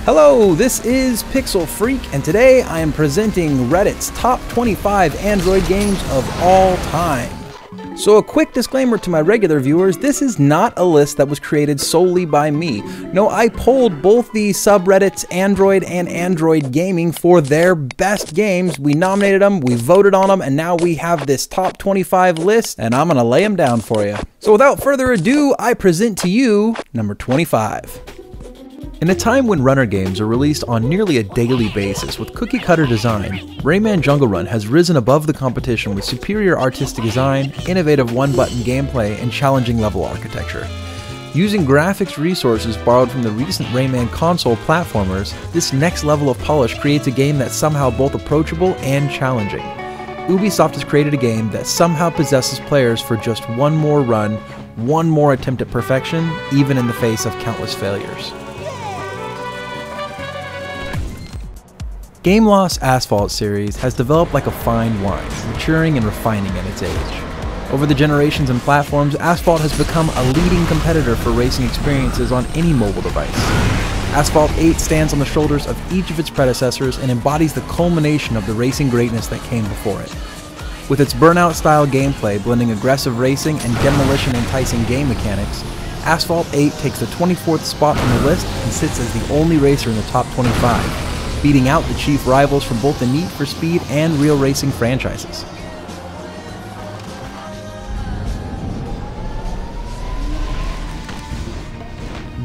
Hello, this is Pixel Freak, and today I am presenting Reddit's top 25 Android games of all time. So a quick disclaimer to my regular viewers, this is not a list that was created solely by me. No, I polled both the subreddits Android and Android Gaming for their best games. We nominated them, we voted on them, and now we have this top 25 list, and I'm gonna lay them down for you. So without further ado, I present to you number 25. In a time when runner games are released on nearly a daily basis with cookie-cutter design, Rayman Jungle Run has risen above the competition with superior artistic design, innovative one-button gameplay, and challenging level architecture. Using graphics resources borrowed from the recent Rayman console platformers, this next level of polish creates a game that's somehow both approachable and challenging. Ubisoft has created a game that somehow possesses players for just one more run, one more attempt at perfection, even in the face of countless failures. Gameloft's Asphalt series has developed like a fine wine, maturing and refining at its age. Over the generations and platforms, Asphalt has become a leading competitor for racing experiences on any mobile device. Asphalt 8 stands on the shoulders of each of its predecessors and embodies the culmination of the racing greatness that came before it. With its Burnout-style gameplay blending aggressive racing and demolition-enticing game mechanics, Asphalt 8 takes the 24th spot on the list and sits as the only racer in the top 25. Beating out the chief rivals from both the Need for Speed and Real Racing franchises.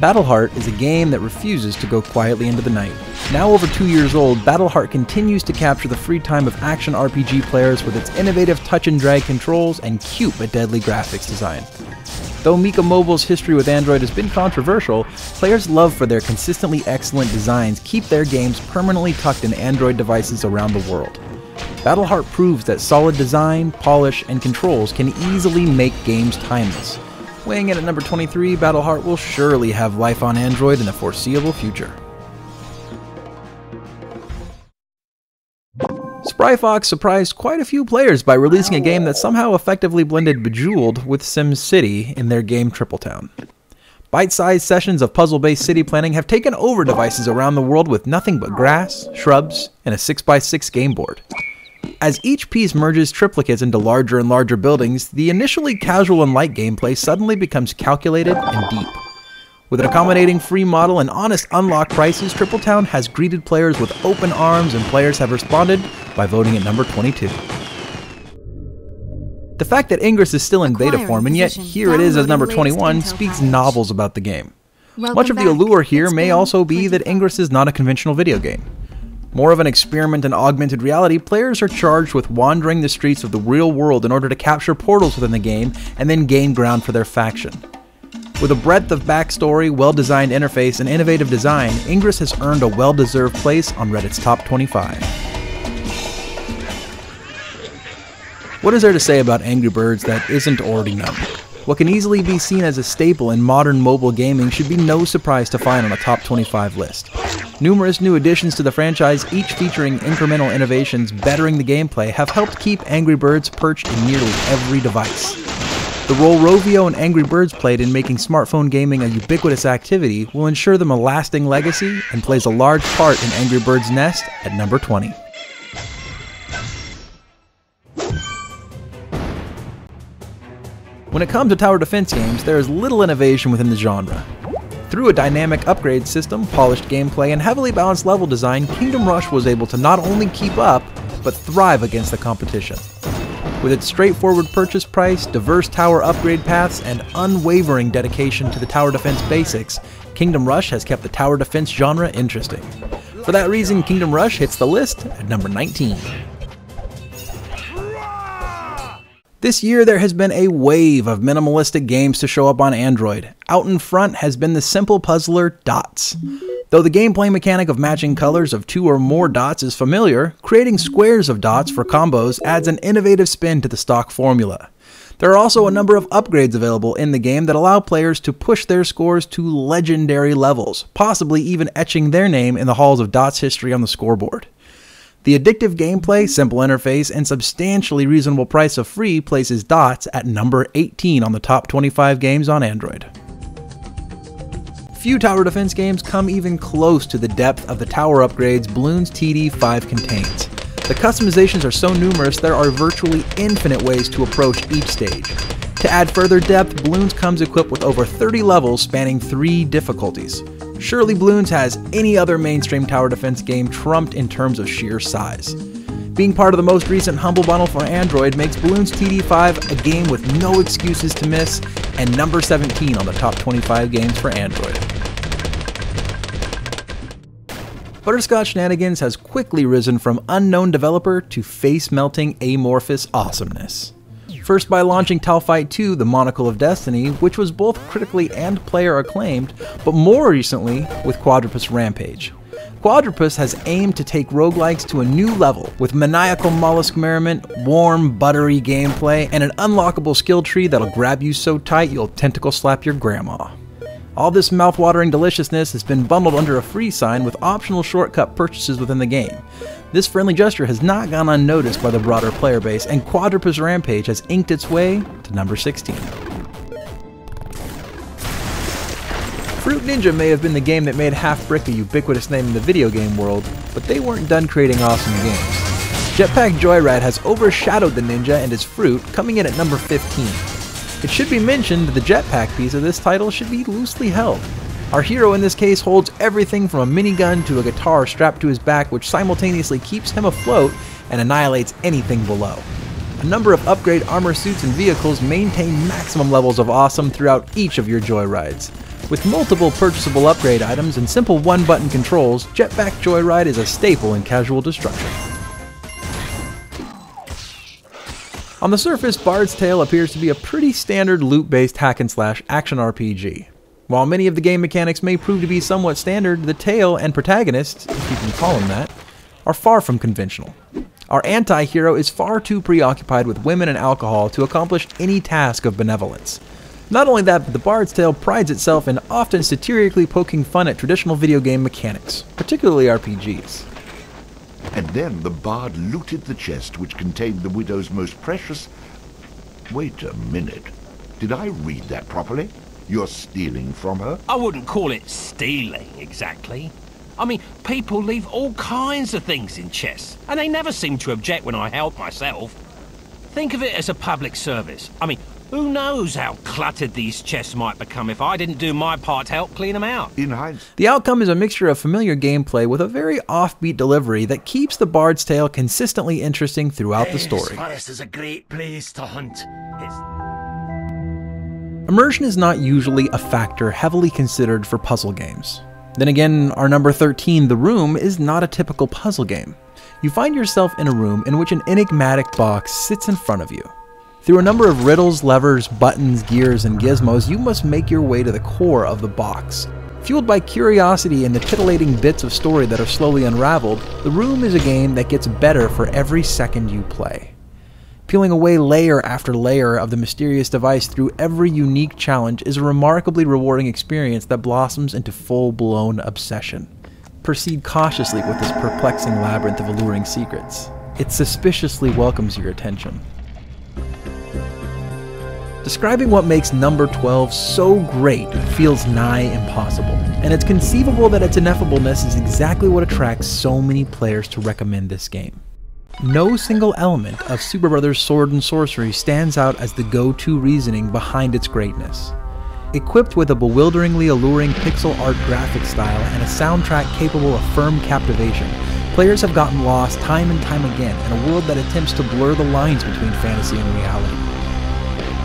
Battleheart is a game that refuses to go quietly into the night. Now over 2 years old, Battleheart continues to capture the free time of action RPG players with its innovative touch and drag controls and cute but deadly graphics design. Though Mika Mobile's history with Android has been controversial, players' love for their consistently excellent designs keep their games permanently tucked in Android devices around the world. Battleheart proves that solid design, polish, and controls can easily make games timeless. Weighing in at number 23, Battleheart will surely have life on Android in the foreseeable future. Spry surprised quite a few players by releasing a game that somehow effectively blended Bejeweled with SimCity in their game Tripletown. Bite-sized sessions of puzzle-based city planning have taken over devices around the world with nothing but grass, shrubs, and a 6x6 game board. As each piece merges triplicates into larger and larger buildings, the initially casual and light gameplay suddenly becomes calculated and deep. With an accommodating free model and honest unlock prices, Tripletown has greeted players with open arms, and players have responded by voting at number 22. The fact that Ingress is still in beta form, and yet here it is as number 21, speaks novels about the game. Much of the allure here may also be that Ingress is not a conventional video game. More of an experiment in augmented reality, players are charged with wandering the streets of the real world in order to capture portals within the game and then gain ground for their faction. With a breadth of backstory, well-designed interface, and innovative design, Ingress has earned a well-deserved place on Reddit's top 25. What is there to say about Angry Birds that isn't already known? What can easily be seen as a staple in modern mobile gaming should be no surprise to find on a top 25 list. Numerous new additions to the franchise, each featuring incremental innovations bettering the gameplay, have helped keep Angry Birds perched in nearly every device. The role Rovio and Angry Birds played in making smartphone gaming a ubiquitous activity will ensure them a lasting legacy and plays a large part in Angry Birds' Nest at number 20. When it comes to tower defense games, there is little innovation within the genre. Through a dynamic upgrade system, polished gameplay, and heavily balanced level design, Kingdom Rush was able to not only keep up, but thrive against the competition. With its straightforward purchase price, diverse tower upgrade paths, and unwavering dedication to the tower defense basics, Kingdom Rush has kept the tower defense genre interesting. For that reason, Kingdom Rush hits the list at number 19. This year there has been a wave of minimalistic games to show up on Android. Out in front has been the simple puzzler Dots. Though the gameplay mechanic of matching colors of 2 or more dots is familiar, creating squares of dots for combos adds an innovative spin to the stock formula. There are also a number of upgrades available in the game that allow players to push their scores to legendary levels, possibly even etching their name in the halls of Dots history on the scoreboard. The addictive gameplay, simple interface, and substantially reasonable price of free places Dots at number 18 on the top 25 games on Android. Few tower defense games come even close to the depth of the tower upgrades Bloons TD5 contains. The customizations are so numerous there are virtually infinite ways to approach each stage. To add further depth, Bloons comes equipped with over 30 levels spanning 3 difficulties. Surely Bloons has any other mainstream tower defense game trumped in terms of sheer size. Being part of the most recent Humble Bundle for Android makes Bloons TD5 a game with no excuses to miss, and number 17 on the top 25 games for Android. Butterscotch Shenanigans has quickly risen from unknown developer to face-melting amorphous awesomeness. First by launching Talfight 2, The Monocle of Destiny, which was both critically and player acclaimed, but more recently with Quadropus Rampage. Quadropus has aimed to take roguelikes to a new level, with maniacal mollusk merriment, warm, buttery gameplay, and an unlockable skill tree that'll grab you so tight you'll tentacle slap your grandma. All this mouth-watering deliciousness has been bundled under a free sign with optional shortcut purchases within the game. This friendly gesture has not gone unnoticed by the broader player base, and Quadropus Rampage has inked its way to number 16. Fruit Ninja may have been the game that made Halfbrick a ubiquitous name in the video game world, but they weren't done creating awesome games. Jetpack Joyride has overshadowed the Ninja and its Fruit, coming in at number 15. It should be mentioned that the jetpack piece of this title should be loosely held. Our hero in this case holds everything from a minigun to a guitar strapped to his back, which simultaneously keeps him afloat and annihilates anything below. A number of upgrade armor suits and vehicles maintain maximum levels of awesome throughout each of your Joyrides. With multiple purchasable upgrade items and simple one-button controls, Jetpack Joyride is a staple in casual destruction. On the surface, Bard's Tale appears to be a pretty standard loot-based hack-and-slash action RPG. While many of the game mechanics may prove to be somewhat standard, the tale and protagonist, if you can call him that, are far from conventional. Our anti-hero is far too preoccupied with women and alcohol to accomplish any task of benevolence. Not only that, but the Bard's Tale prides itself in often satirically poking fun at traditional video game mechanics, particularly RPGs. And then the bard looted the chest which contained the widow's most precious... Wait a minute. Did I read that properly? You're stealing from her? I wouldn't call it stealing, exactly. I mean, people leave all kinds of things in chests, and they never seem to object when I help myself. Think of it as a public service. I mean, who knows how cluttered these chests might become if I didn't do my part to help clean them out. In hindsight, the outcome is a mixture of familiar gameplay with a very offbeat delivery that keeps the Bard's Tale consistently interesting throughout the story. This forest is a great place to hunt. Immersion is not usually a factor heavily considered for puzzle games. Then again, our number 13, The Room, is not a typical puzzle game. You find yourself in a room in which an enigmatic box sits in front of you. Through a number of riddles, levers, buttons, gears, and gizmos, you must make your way to the core of the box. Fueled by curiosity and the titillating bits of story that are slowly unraveled, The Room is a game that gets better for every second you play. Peeling away layer after layer of the mysterious device through every unique challenge is a remarkably rewarding experience that blossoms into full-blown obsession. Proceed cautiously with this perplexing labyrinth of alluring secrets. It suspiciously welcomes your attention. Describing what makes number 12 so great feels nigh impossible, and it's conceivable that its ineffableness is exactly what attracts so many players to recommend this game. No single element of Superbrothers' Sword and Sorcery stands out as the go-to reasoning behind its greatness. Equipped with a bewilderingly alluring pixel art graphic style and a soundtrack capable of firm captivation, players have gotten lost time and time again in a world that attempts to blur the lines between fantasy and reality.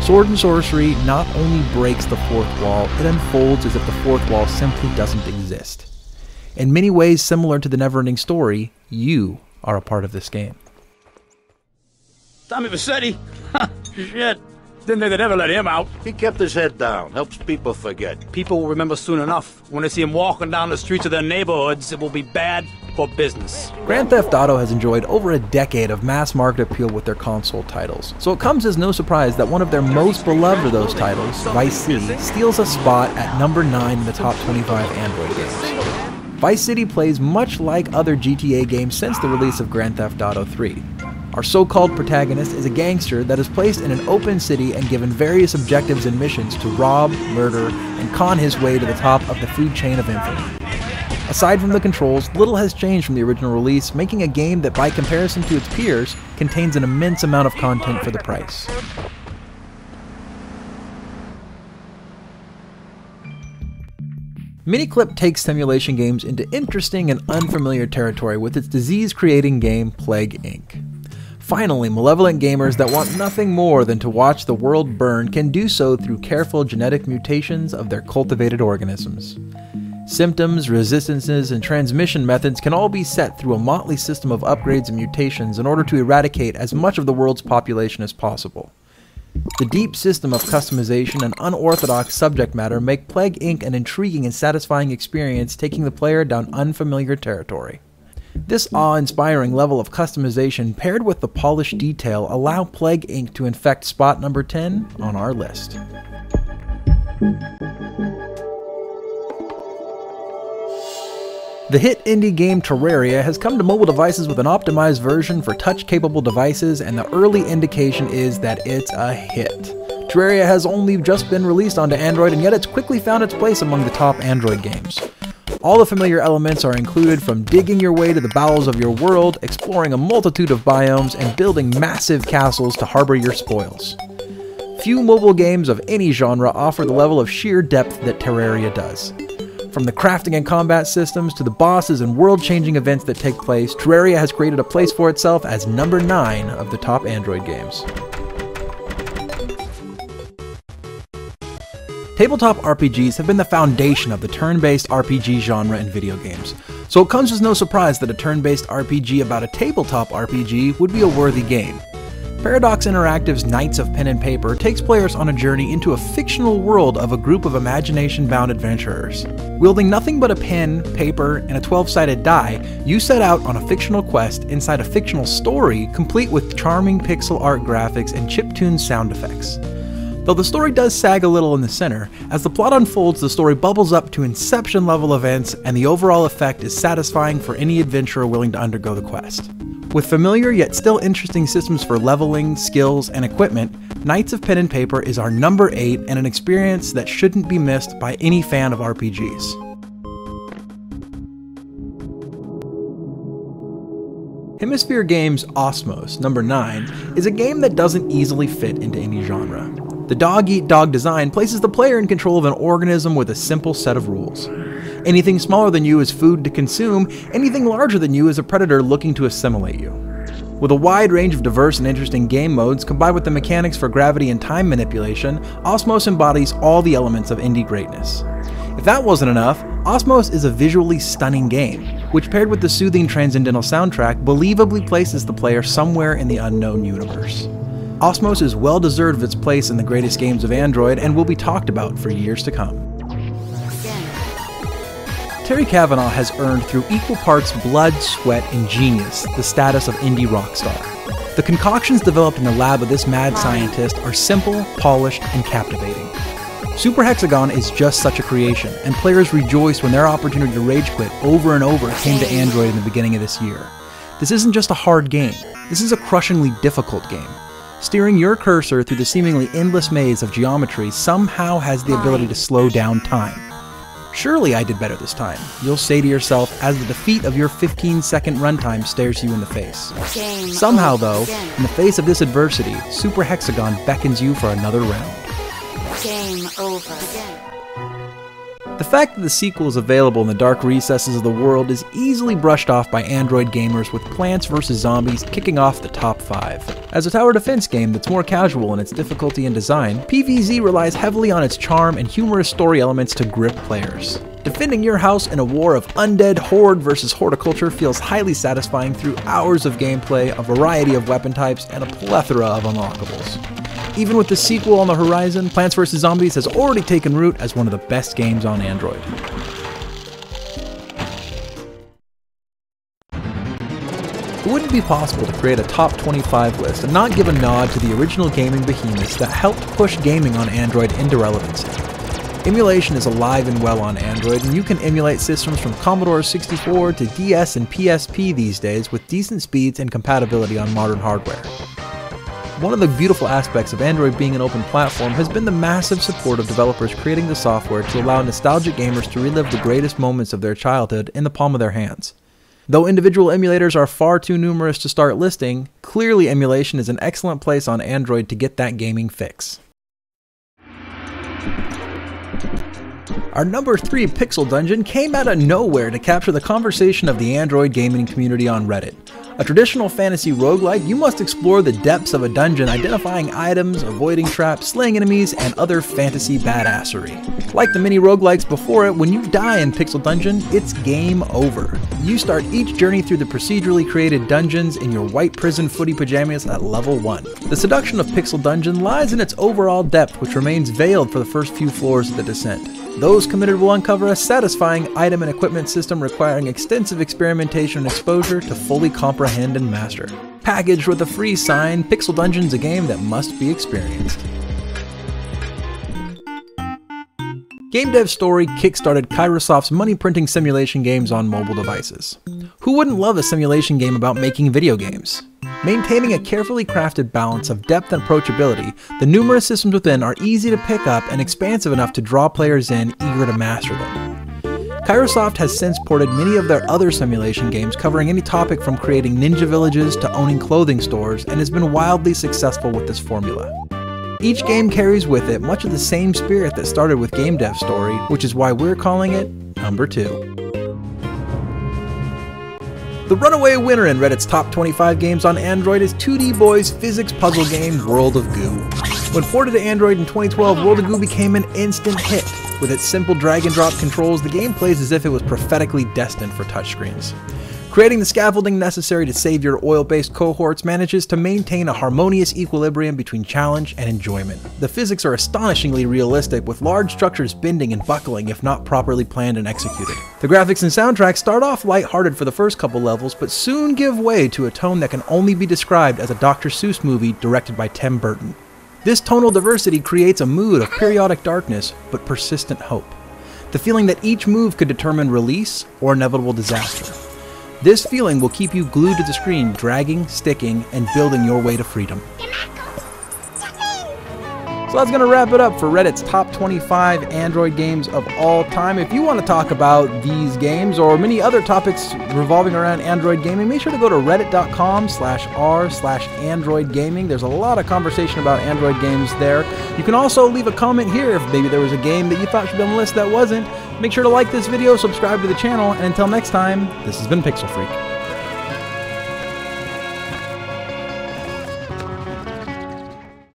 Sword and Sorcery not only breaks the fourth wall, it unfolds as if the fourth wall simply doesn't exist. In many ways similar to the never-ending story, you are a part of this game. Tommy Vassetti? Shit. Didn't think they'd ever let him out. He kept his head down. Helps people forget. People will remember soon enough. When they see him walking down the streets of their neighborhoods, it will be bad for business. Grand Theft Auto has enjoyed over a decade of mass market appeal with their console titles, so it comes as no surprise that one of their most beloved of those titles, Vice City, steals a spot at number 9 in the top 25 Android games. Vice City plays much like other GTA games since the release of Grand Theft Auto 3. Our so-called protagonist is a gangster that is placed in an open city and given various objectives and missions to rob, murder, and con his way to the top of the food chain of infamy. Aside from the controls, little has changed from the original release, making a game that, by comparison to its peers, contains an immense amount of content for the price. Miniclip takes simulation games into interesting and unfamiliar territory with its disease-creating game, Plague Inc. Finally, malevolent gamers that want nothing more than to watch the world burn can do so through careful genetic mutations of their cultivated organisms. Symptoms, resistances, and transmission methods can all be set through a motley system of upgrades and mutations in order to eradicate as much of the world's population as possible. The deep system of customization and unorthodox subject matter make Plague Inc. an intriguing and satisfying experience, taking the player down unfamiliar territory. This awe-inspiring level of customization paired with the polished detail allow Plague Inc. to infect spot number 10 on our list. The hit indie game Terraria has come to mobile devices with an optimized version for touch-capable devices, and the early indication is that it's a hit. Terraria has only just been released onto Android, and yet it's quickly found its place among the top Android games. All the familiar elements are included, from digging your way to the bowels of your world, exploring a multitude of biomes, and building massive castles to harbor your spoils. Few mobile games of any genre offer the level of sheer depth that Terraria does. From the crafting and combat systems to the bosses and world-changing events that take place, Terraria has created a place for itself as number 9 of the top Android games. Tabletop RPGs have been the foundation of the turn-based RPG genre in video games, so it comes as no surprise that a turn-based RPG about a tabletop RPG would be a worthy game. Paradox Interactive's Knights of Pen and Paper takes players on a journey into a fictional world of a group of imagination-bound adventurers. Wielding nothing but a pen, paper, and a 12-sided die, you set out on a fictional quest inside a fictional story complete with charming pixel art graphics and chiptune sound effects. Though the story does sag a little in the center, as the plot unfolds, the story bubbles up to Inception-level events, and the overall effect is satisfying for any adventurer willing to undergo the quest. With familiar yet still interesting systems for leveling, skills, and equipment, Knights of Pen and Paper is our number 8 and an experience that shouldn't be missed by any fan of RPGs. Hemisphere Games' Osmos, number 9, is a game that doesn't easily fit into any genre. The dog-eat-dog design places the player in control of an organism with a simple set of rules. Anything smaller than you is food to consume, anything larger than you is a predator looking to assimilate you. With a wide range of diverse and interesting game modes, combined with the mechanics for gravity and time manipulation, Osmos embodies all the elements of indie greatness. If that wasn't enough, Osmos is a visually stunning game, which paired with the soothing transcendental soundtrack, believably places the player somewhere in the unknown universe. Osmos is well deserved of its place in the greatest games of Android and will be talked about for years to come. Terry Cavanagh has earned through equal parts blood, sweat, and genius the status of indie rock star. The concoctions developed in the lab of this mad scientist are simple, polished, and captivating. Super Hexagon is just such a creation, and players rejoiced when their opportunity to rage quit over and over came to Android in the beginning of this year. This isn't just a hard game, this is a crushingly difficult game. Steering your cursor through the seemingly endless maze of geometry somehow has the ability to slow down time. Surely I did better this time, you'll say to yourself as the defeat of your 15-second runtime stares you in the face. Somehow though, in the face of this adversity, Super Hexagon beckons you for another round. Game over. The fact that the sequel is available in the dark recesses of the world is easily brushed off by Android gamers, with Plants vs. Zombies kicking off the top 5. As a tower defense game that's more casual in its difficulty and design, PvZ relies heavily on its charm and humorous story elements to grip players. Defending your house in a war of undead horde versus horticulture feels highly satisfying through hours of gameplay, a variety of weapon types, and a plethora of unlockables. Even with the sequel on the horizon, Plants vs. Zombies has already taken root as one of the best games on Android. It wouldn't be possible to create a top 25 list and not give a nod to the original gaming behemoths that helped push gaming on Android into relevancy. Emulation is alive and well on Android, and you can emulate systems from Commodore 64 to DS and PSP these days with decent speeds and compatibility on modern hardware. One of the beautiful aspects of Android being an open platform has been the massive support of developers creating the software to allow nostalgic gamers to relive the greatest moments of their childhood in the palm of their hands. Though individual emulators are far too numerous to start listing, clearly emulation is an excellent place on Android to get that gaming fix. Our number 3 Pixel Dungeon came out of nowhere to capture the conversation of the Android gaming community on Reddit. A traditional fantasy roguelike, you must explore the depths of a dungeon, identifying items, avoiding traps, slaying enemies, and other fantasy badassery. Like the mini roguelikes before it, when you die in Pixel Dungeon, it's game over. You start each journey through the procedurally created dungeons in your white prison footy pajamas at level 1. The seduction of Pixel Dungeon lies in its overall depth, which remains veiled for the first few floors of the descent. Those committed will uncover a satisfying item and equipment system requiring extensive experimentation and exposure to fully comprehend and master. Packaged with a free sign, Pixel Dungeon's a game that must be experienced. Game Dev Story kickstarted Kairosoft's money-printing simulation games on mobile devices. Who wouldn't love a simulation game about making video games? Maintaining a carefully crafted balance of depth and approachability, the numerous systems within are easy to pick up and expansive enough to draw players in, eager to master them. Kairosoft has since ported many of their other simulation games covering any topic from creating ninja villages to owning clothing stores, and has been wildly successful with this formula. Each game carries with it much of the same spirit that started with Game Dev Story, which is why we're calling it number 2. The runaway winner in Reddit's top 25 games on Android is 2D Boy's physics puzzle game World of Goo. When ported to Android in 2012, World of Goo became an instant hit. With its simple drag and drop controls, the game plays as if it was prophetically destined for touchscreens. Creating the scaffolding necessary to save your oil-based cohorts manages to maintain a harmonious equilibrium between challenge and enjoyment. The physics are astonishingly realistic, with large structures bending and buckling if not properly planned and executed. The graphics and soundtrack start off lighthearted for the first couple levels, but soon give way to a tone that can only be described as a Dr. Seuss movie directed by Tim Burton. This tonal diversity creates a mood of periodic darkness, but persistent hope. The feeling that each move could determine release or inevitable disaster. This feeling will keep you glued to the screen, dragging, sticking, and building your way to freedom. So that's going to wrap it up for Reddit's top 25 Android games of all time. If you want to talk about these games or many other topics revolving around Android gaming, make sure to go to reddit.com/r/Android gaming. There's a lot of conversation about Android games there. You can also leave a comment here if maybe there was a game that you thought should be on the list that wasn't. Make sure to like this video, subscribe to the channel, and until next time, this has been Pixel Freak.